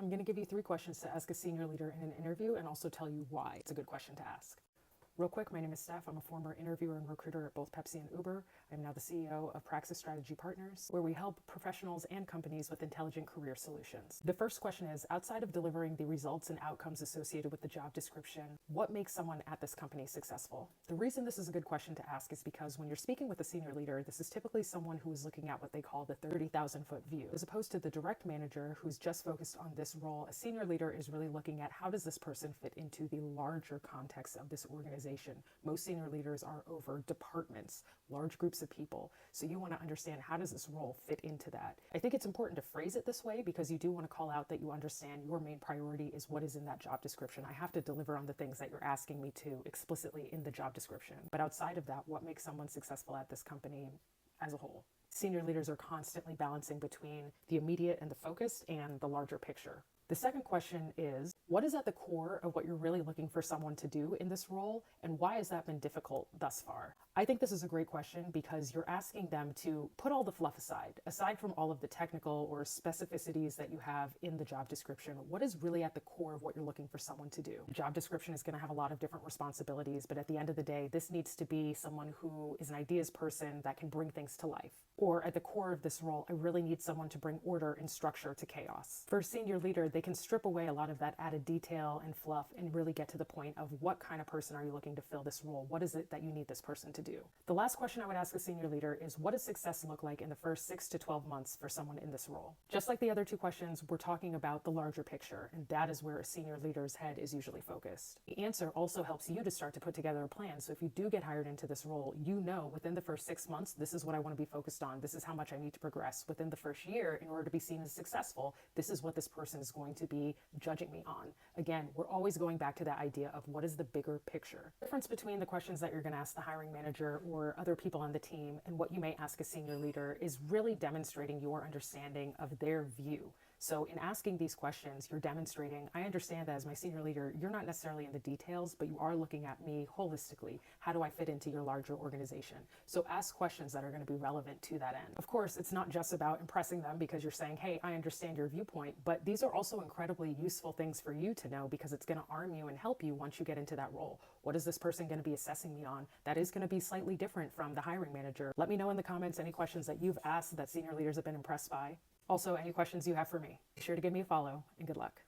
I'm going to give you 3 questions to ask a senior leader in an interview and also tell you why it's a good question to ask. Real quick, my name is Steph. I'm a former interviewer and recruiter at both Pepsi and Uber. I'm now the CEO of Praxis Strategy Partners, where we help professionals and companies with intelligent career solutions. The first question is, outside of delivering the results and outcomes associated with the job description, what makes someone at this company successful? The reason this is a good question to ask is because when you're speaking with a senior leader, this is typically someone who is looking at what they call the 30,000-foot view. As opposed to the direct manager who's just focused on this role, a senior leader is really looking at how does this person fit into the larger context of this organization. Most senior leaders are over departments, large groups of people. So you want to understand how does this role fit into that. I think it's important to phrase it this way because you do want to call out that you understand your main priority is what is in that job description. I have to deliver on the things that you're asking me to explicitly in the job description. But outside of that, what makes someone successful at this company as a whole? Senior leaders are constantly balancing between the immediate and the focused and the larger picture. The second question is, what is at the core of what you're really looking for someone to do in this role, and why has that been difficult thus far? I think this is a great question because you're asking them to put all the fluff aside from all of the technical or specificities that you have in the job description. What is really at the core of what you're looking for someone to do? The job description is going to have a lot of different responsibilities, but at the end of the day, this needs to be someone who is an ideas person that can bring things to life. Or at the core of this role, I really need someone to bring order and structure to chaos. For a senior leader, they can strip away a lot of that added detail and fluff and really get to the point of what kind of person are you looking to fill this role? What is it that you need this person to do? The last question I would ask a senior leader is, what does success look like in the first 6 to 12 months for someone in this role? Just like the other 2 questions, we're talking about the larger picture, and that is where a senior leader's head is usually focused. The answer also helps you to start to put together a plan. So if you do get hired into this role, you know within the first 6 months, this is what I want to be focused on. This is how much I need to progress within the first year in order to be seen as successful. This is what this person is going to be judging me on. Again, we're always going back to that idea of what is the bigger picture. The difference between the questions that you're going to ask the hiring manager or other people on the team and what you may ask a senior leader is really demonstrating your understanding of their view. So in asking these questions, you're demonstrating, I understand that as my senior leader, you're not necessarily in the details, but you are looking at me holistically. How do I fit into your larger organization? So ask questions that are going to be relevant to that end. Of course, it's not just about impressing them because you're saying, hey, I understand your viewpoint, but these are also incredibly useful things for you to know because it's going to arm you and help you once you get into that role. What is this person going to be assessing me on? That is going to be slightly different from the hiring manager. Let me know in the comments any questions that you've asked that senior leaders have been impressed by. Also, any questions you have for me, be sure to give me a follow, and good luck.